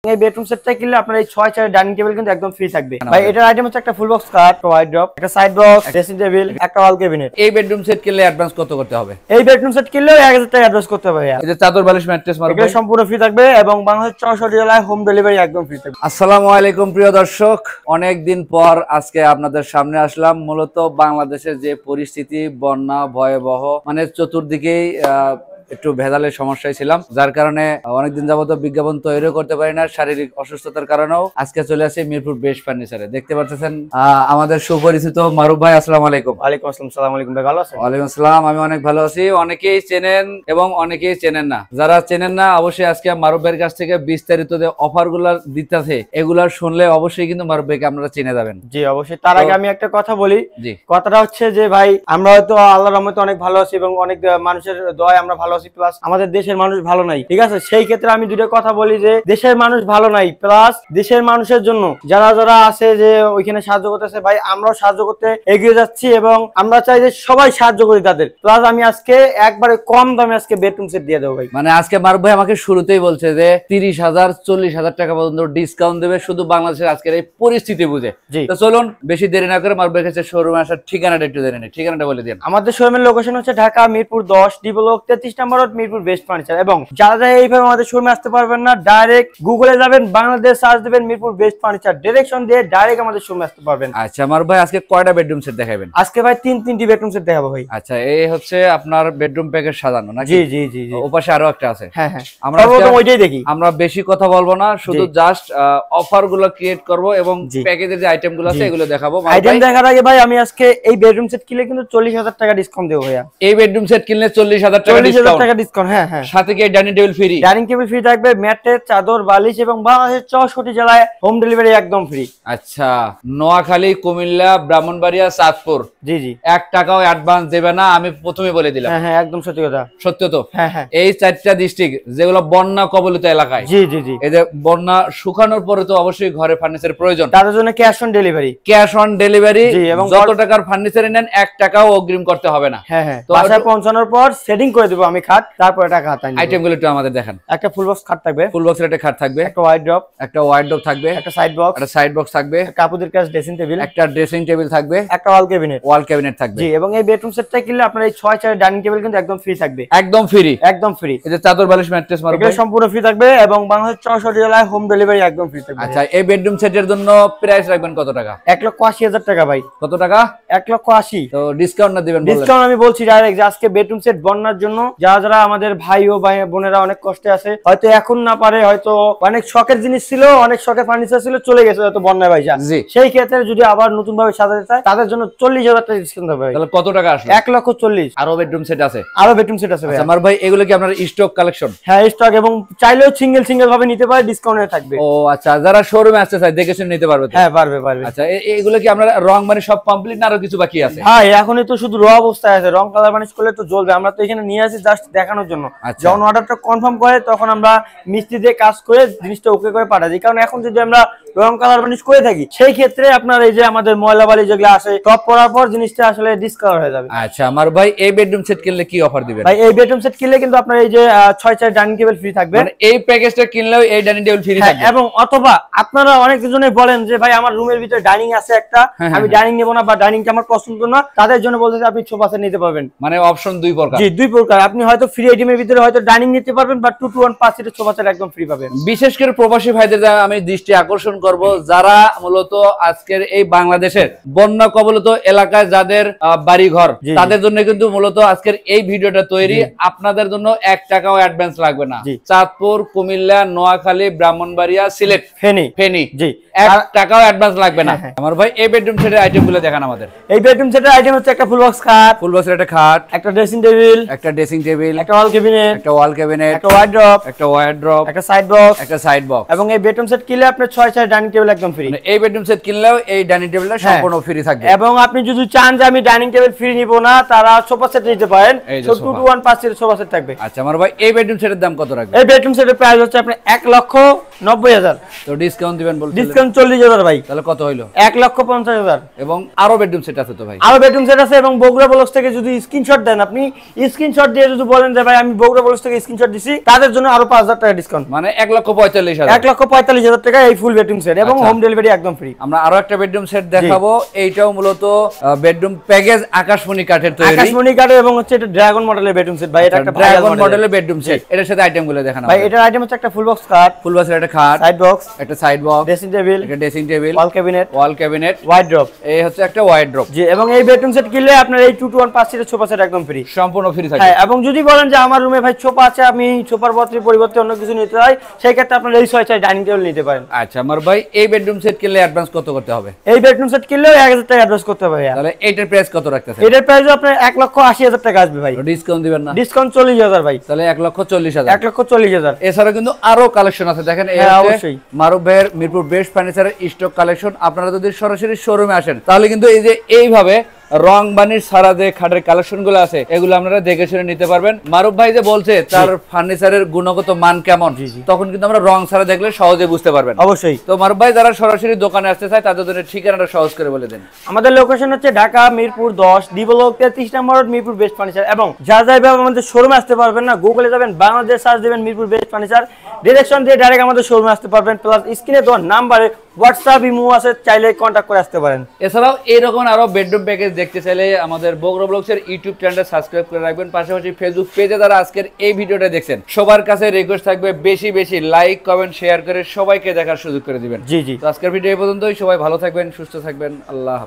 এই বেডরুম সেটটা কিনলে আপনার এই 6 চেয়ার ডাইনিং টেবিল কিন্তু একদম ফ্রি থাকবে ভাই। এটার আইটেম হচ্ছে একটা ফুল বক্স খাট, ওয়াইড ড্রপ, একটা সাইড বক্স, ড্রেসিং টেবিল, একটা ওয়াল ক্যাবিনেট। এই বেডরুম সেট কিনলে অ্যাডভান্স কত করতে হবে? এই বেডরুম সেট কিনলে 1000 টাকা অ্যাডভান্স করতে হবে। এই যে চাদর বালিশ ম্যাট্রেস মারবে এগুলো সম্পূর্ণ ফ্রি থাকবে এবং বাংলাদেশ 64 জেলায় হোম ডেলিভারি একদম ফ্রি থাকবে। আসসালামু আলাইকুম প্রিয় দর্শক, অনেক দিন পর আজকে আপনাদের সামনে আসলাম। মূলত বাংলাদেশের যে পরিস্থিতি, বন্যা ভয়াবহ, মানে চতুর্দিকেই একটু ভেজালের সমস্যায় ছিলাম, যার কারণে অনেকদিন যাবত বিজ্ঞাপন তৈরি করতে পারি না, শারীরিক অসুস্থতার কারণেও। আজকে চলে আসি মিরপুর বেস্ট ফার্নিচারে। দেখতে পাচ্ছেন আমাদের সুপরিচিত মারুফ ভাই। আসসালামু আলাইকুম। ওয়ালাইকুম আসসালাম। সালাম আলাইকুম ভাই, ভালো আছেন? ওয়ালাইকুম আসসালাম, আমি অনেক ভালো আছি। অনেকেই চেনেন এবং অনেকেই চেনেন না। যারা চেনেন না অবশ্যই আজকে মারুফ ভাইয়ের কাছ থেকে বিস্তারিত যে অফার গুলা দিতেছে এগুলা শুনলে অবশ্যই কিন্তু মারুফ ভাইকে আপনারা চিনে যাবেন। জি অবশ্যই। তার আগে আমি একটা কথা বলি। জি, কথাটা হচ্ছে যে ভাই, আমরা হয়তো আল্লাহর রহমতে অনেক ভালো আছি এবং অনেক মানুষের দোয়ায় আমরা ভালো আছি, প্লাস আমাদের দেশের মানুষ ভালো নাই, ঠিক আছে? সেই ক্ষেত্রে আমি দুটো কথা বলি যে দেশের মানুষ ভালো নাই, প্লাস দেশের মানুষের জন্য যারা যারা আছে যে ওইখানে সাহায্য করতেছে, ভাই আমরাও সাহায্য করতে এগিয়ে যাচ্ছি এবং আমরা চাই যে সবাই সাহায্য করি তাদের। প্লাস আমি আজকে একবারে কম দামে আজকে বেডরুম সেট দিয়ে দেবো ভাই। মানে আজকে মারুফ ভাই আমাকে শুরুতেই বলছে যে 30,000 40,000 টাকা পর্যন্ত ডিসকাউন্ট দেবে শুধু বাংলাদেশের আজকের এই পরিস্থিতি বুঝে। তো চলুন বেশি দেরি না করে মারুফ ভাইয়ের কাছে শোরুমে আসার ঠিকানাটা একটু জেনে নিই। ঠিকানাটা বলে দিন। আমাদের শোরুমের লোকেশন হচ্ছে ঢাকা মিরপুর 10 ডি ব্লক 33 নম্বর রোড, মিরপুর বেস্ট ফার্নিচার। এবং যারা এইভাবে আমাদের শোরুমে আসতে পারবেন না, ডাইরেক্ট গুগলে যাবেন, বাংলাদেশ সার্চ দিবেন, মিরপুর বেস্ট ফার্নিচার, ডাইরেকশন দিয়ে ডাইরেক্ট আমাদের শোরুমে আসতে পারবেন। আচ্ছা মারুফ ভাই, আজকে কয়টা বেডরুম সেট দেখাবেন? আজকে ভাই তিনটি বেডরুম সেট দেখাবো ভাই। আচ্ছা, এই হচ্ছে আপনার বেডরুম প্যাকেজ সাজানো নাকি? জি জি জি জি। ওপাশে আরো একটা আছে। হ্যাঁ হ্যাঁ, আমরা ওইটাই দেখি। আমরা বেশি কথা বলবো না, শুধু জাস্ট অফার গুলো ক্রিয়েট করব এবং প্যাকেজের যে আইটেম গুলো আছে এগুলো দেখাবো। আইটেম দেখার আগে ভাই আমি আজকে এই বেডরুম সেট কিনলে কিন্তু 40,000 টাকা ডিসকাউন্ট দেবো ভাইয়া। এই বেডরুম সেট কিনলে 40,000 টাকা ডিসকাউন্ট। হ্যাঁ হ্যাঁ, সাথে কি dining table free? Dining table free থাকবে, ম্যাট্রেস, চাদর, বালিশ এবং বাংলাদেশের 64 জেলায় হোম ডেলিভারি একদম ফ্রি। আচ্ছা, নোয়াখালী, কুমিল্লা, ব্রাহ্মণবাড়িয়া, চাঁদপুর। জি জি। 1 টাকাও অ্যাডভান্স দেবে না, আমি প্রথমে বলে দিলাম। হ্যাঁ হ্যাঁ, একদম সত্যি কথা। সত্য তো? হ্যাঁ হ্যাঁ। এই 4টা ডিস্ট্রিক্ট যেগুলো বন্যা কবলিত এলাকায়, জি জি জি, এই যে বন্যা শুকানোর পরে তো অবশ্যই ঘরে ফার্নিচার প্রয়োজন, তাদের জন্য cash on delivery. Cash on delivery. এবং যত টাকার ফার্নিচার নেন 1 টাকাও অগ্রিম করতে হবে না। হ্যাঁ হ্যাঁ, বাসায় পৌঁছানোর পর সেটিং করে দেব আমি খাট, তারপর টাকা হাতে নিব। আইটেমগুলো একটু আমাদের দেখান। একটা ফুল বক্স খাট থাকবে, ফুল বক্সের একটা খাট থাকবে, একটা ওয়াইড ড্রপ, একটা ওয়াইড ড্রপ থাকবে, একটা সাইড বক্স, একটা সাইড বক্স থাকবে, কাপড়ের কাজ ড্রেসিং টেবিল, একটা ড্রেসিং টেবিল থাকবে, একটা ওয়াল ক্যাবিনেট। ওয়াল ক্যাবিনেট থাকবে। জি, এবং এই বেডরুম সেটটা কিনলে আপনার এই 6 চেয়ার ডাইনিং টেবিল কিন্তু একদম ফ্রি থাকবে। একদম ফ্রি, একদম ফ্রি। এই যে চাদর বালিশ ম্যাট্রেস মারবে, এগুলো সম্পূর্ণ ফ্রি থাকবে এবং বাংলাদেশ 64 জেলায় হোম ডেলিভারি একদম ফ্রি থাকবে। আচ্ছা, এই বেডরুম সেটের জন্য প্রাইস রাখবেন কত টাকা? 1,80,000 টাকা ভাই। কত টাকা? 1,80,000। তো ডিসকাউন্ট না দিবেন? ডিসকাউন্ট আমি বলছি ডাইরেক্ট যে আজকে বেডরুম সেট বন্যার জন্য যারা যারা আমাদের ভাই ও বোনেরা অনেক কষ্টে আছে, হয়তো এখন না পারে, হয়তো অনেক শখের জিনিস ছিল, অনেক শখের ফার্নিচার ছিল, চলে গেছে হয়তো বন্যায় ভাই। সেই ক্ষেত্রে যদি আবার নতুন ভাবে সাজাতে চায় তাদের জন্য 40,000 টাকা ডিসকাউন্ট হবে। তাহলে কত টাকা আসবে? 1,40,000। আরো বেডরুম সেট আছে? আরো বেডরুম সেট আছে ভাই। আমার ভাই, এগুলো কি আপনার স্টক কালেকশন? হ্যাঁ স্টক, এবং চাইলেও সিঙ্গেল সিঙ্গেল ভাবে নিতে পারে, ডিসকাউন্টে থাকবে। ও আচ্ছা, যারা শোরুমে আসতে চায় দেখে শুনে নিতে পারবে? হ্যাঁ পারবে পারবে। আচ্ছা, এগুলো কি আপনার রং মানে সব কমপ্লিট না আরো কিছু বাকি আছে? হ্যাঁ, এখনই তো শুধু র অবস্থায় আছে, রং কালার বানিশ করলে তো জ্বলবে। আমরা তো এখানে নিয়ে আসি জাস্ট দেখানোর জন্য। যখন অর্ডারটা কনফার্ম করে তখন আমরা মিস্ত্রি দিয়ে কাজ করে জিনিসটা ওকে করে পাঠাই দিই। কারণ এখন যদি আমরা রং কালার বানিশ করে থাকি সেই ক্ষেত্রে আপনার এই যে আমাদের ময়লা বালি যেগুলো আসে টপ করার পর জিনিসটা আসলে ডিসকালার হয়ে যাবে। আচ্ছা আমার ভাই, এই বেডরুম সেট কিনলে কি অফার দিবেন? ভাই এই বেডরুম সেট কিনলে কিন্তু আপনার এই যে 6 চেয়ার ডাইনিং টেবিল ফ্রি থাকবে। মানে এই প্যাকেজটা কিনলেও এই ডাইনিং টেবিল ফ্রি থাকবে? এবং অথবা আপনারা অনেক জনে বলেন যে ভাই আমার রুমের ভিতরে ডাইনিং আছে একটা, আমি ডাইনিং নেব না বা ডাইনিংটা আমার পছন্দ না, তাদের জন্য বলতেছি আপনি সোফা সেট নিতে পারবেন। মানে অপশন দুই প্রকার? জি, দুই প্রকার। আপনি হয়তো ফ্রি আইটেমের ভিতরে হয়তো ডাইনিং নিতে পারবেন বা 2-1 সিটের সোফা সেট একদম ফ্রি পাবেন। বিশেষ করে প্রবাসী ভাইদের আমি দৃষ্টি আকর্ষণ করব, যারা মূলত আজকের এই বাংলাদেশের বন্যা কবলিত এলাকায় যাদের বাড়ি ঘর, তাদের জন্য কিন্তু মূলত আজকের এই ভিডিওটা তৈরি। আপনাদের জন্য 1 টাকাও অ্যাডভান্স লাগবে না। চাঁদপুর, কুমিল্লা, নোয়াখালী, ব্রাহ্মণবাড়িয়া, সিলেট, ফেনী, জি 1 টাকাও অ্যাডভান্স লাগবে না। আমার ভাই, এই বেডরুম সেটের আইটেমগুলো দেখান আমাদের। এই বেডরুম সেটের আইটেম হচ্ছে একটা ফুল বক্স খাট, ফুল বক্সের একটা খাট, একটা ড্রেসিং টেবিল, একটা ড্রেসিং টেবিল, একটা ওয়াল ক্যাবিনেট, একটা ওয়াল ক্যাবিনেট, একটা ওয়াইড ড্রপ, একটা ওয়াইড ড্রপ, একটা সাইড বক্স, একটা সাইড বক্স। এবং এই বেডরুম সেট কিনলে আপনি 6 চেয়ার ডাইনিং টেবিল একদম ফ্রি। মানে এই বেডরুম সেট কিনলেও এই ডাইনিং টেবিলটা সম্পূর্ণ ফ্রি থাকবে। এবং আপনি যদি চান যে আমি ডাইনিং টেবিল ফ্রি নিব না, তারা সোফা সেট নিতে পারেন। 2-1 সিটের সোফা সেট থাকবে। আচ্ছা আমার ভাই, এই বেডরুম সেটের দাম কত রাখবেন? এই বেডরুম সেটের প্রাইস হচ্ছে আপনার 1,90,000। তো ডিসকাউন্ট দিবেন বলছেন? ডিসকাউন্ট ডিসকাউন্ট 40,000 ভাই। তাহলে কত হইলো? 1,50,000। এবং আরো বেডরুম সেট আছে তো ভাই? আরো বেডরুম সেট আছে এবং বগুড়া ব্লকস থেকে যদি স্ক্রিনশট দেন, আপনি স্ক্রিনশট দিয়ে যদি বলেন যে ভাই আমি বগুড়া ব্লকস থেকে স্ক্রিনশট দিছি, তাদের জন্য আরো 5,000 টাকা ডিসকাউন্ট। মানে 1,45,000। 1,45,000 টাকা এই ফুল বেডরুম সেট এবং হোম ডেলিভারি একদম ফ্রি। আমরা আরো একটা বেডরুম সেট দেখাবো। এইটাও মূলত বেডরুম প্যাকেজ আকাশমণি কাঠের তৈরি। আকাশমণি কাঠের এবং হচ্ছে এটা ড্রাগন মডেলের বেডরুম সেট ভাই। এটা একটা ড্রাগন মডেলের বেডরুম সেট। এটার সাথে আইটেম গুলো দেখানো ভাই। এটার আইটেম হচ্ছে একটা ফুল বক্স খাট, ফুল বক্সের একটা খাট, সাইড বক্স, একটা সাইড বক্স, ড্রেসিং টেবিল, একটা ড্রেসিং টেবিল, ওয়াল ক্যাবিনেট, ওয়াইড্রপ। এই হচ্ছে একটা ওয়াইড্রপ। জি, এবং এই বেডরুম সেট কিনলে আপনার এই 2-to-1 5 সিটের সোফা সেট একদম ফ্রি, সম্পূর্ণ ফ্রি থাকে। হ্যাঁ, এবং যদি বলেন যে আমার রুমে ভাই সোফা আছে, আমি সোফার পরিবর্তে অন্য কিছু নিতে চাই, সেই ক্ষেত্রে আপনার এই 6 ডাইনিং টেবিল নিতে পারেন। আচ্ছা আমার ভাই, এই বেডরুম সেট কিনলে অ্যাডভান্স কত করতে হবে? এই বেডরুম সেট কিনলেও 1,000 টাকা অ্যাডভান্স করতে হবে। তাহলে এইটার প্রাইস কত রাখতেছেন? এটার প্রাইস আপনার 1,80,000 টাকা আসবে ভাই। ডিসকাউন্ট দিবেন না? ডিসকাউন্ট 40,000 ভাই। তাহলে 1,40,000। 1,40,000। এছাড়া কিন্তু আরো কালেকশন আছে, দেখেন এই হ্যাঁ, হচ্ছে অবশ্যই। মারুফ ভাইয়ের মিরপুর বেস্ট ফার্নিচারের স্টক কালেকশন। আপনারা যদি সরাসরি শোরুমে আসেন তাহলে কিন্তু এই যে এইভাবে রং বানির সারা যে খাটের কালেকশন গুলো আছে এগুলো আপনারা দেখে শুনে নিতে পারবেন। মারুফ ভাই যে বলছে তার ফার্নিচারের গুণগত মান কেমন, তখন কিন্তু আমরা রং ছাড়া দেখলে সহজে বুঝতে পারবেন। অবশ্যই। তো মারুফ ভাই যারা সরাসরি দোকানে আসতে চায় তাদের জন্য ঠিকানাটা সহজ করে বলে দেন। আমাদের লোকেশন হচ্ছে ঢাকা মিরপুর 10 ডি ব্লক 33 নম্বর রোড, মিরপুর বেস্ট ফার্নিচার। এবং যা আমাদের শোরুমে আসতে পারবেন না, গুগলে যাবেন, বাংলাদেশ সার্চ দিবেন মিরপুর বেস্ট ফার্নিচার, ডিরেকশন দিয়ে ডাইরেক্ট আমাদের শোরুমে আসতে পারবেন। প্লাস স্ক্রিনে দেওয়া নাম্বারে হোয়াটসঅ্যাপ ইমো আছে, চাইলে কন্ট্যাক্ট করে আসতে পারেন। এছাড়াও এইরকম আরো বেডরুম প্যাকেজ দেখতে চাইলে আমাদের বগুড়া ব্লগসের ইউটিউব চ্যানেলটা সাবস্ক্রাইব করে রাখবেন। পাশাপাশি ফেসবুক পেজে যারা আজকের এই ভিডিওটা দেখছেন সবার কাছে রিকোয়েস্ট থাকবে বেশি বেশি লাইক কমেন্ট শেয়ার করে সবাইকে দেখার সুযোগ করে দিবেন। জি জি। তো আজকের ভিডিও এই পর্যন্তই। সবাই ভালো থাকবেন, সুস্থ থাকবেন। আল্লাহ হাফেজ।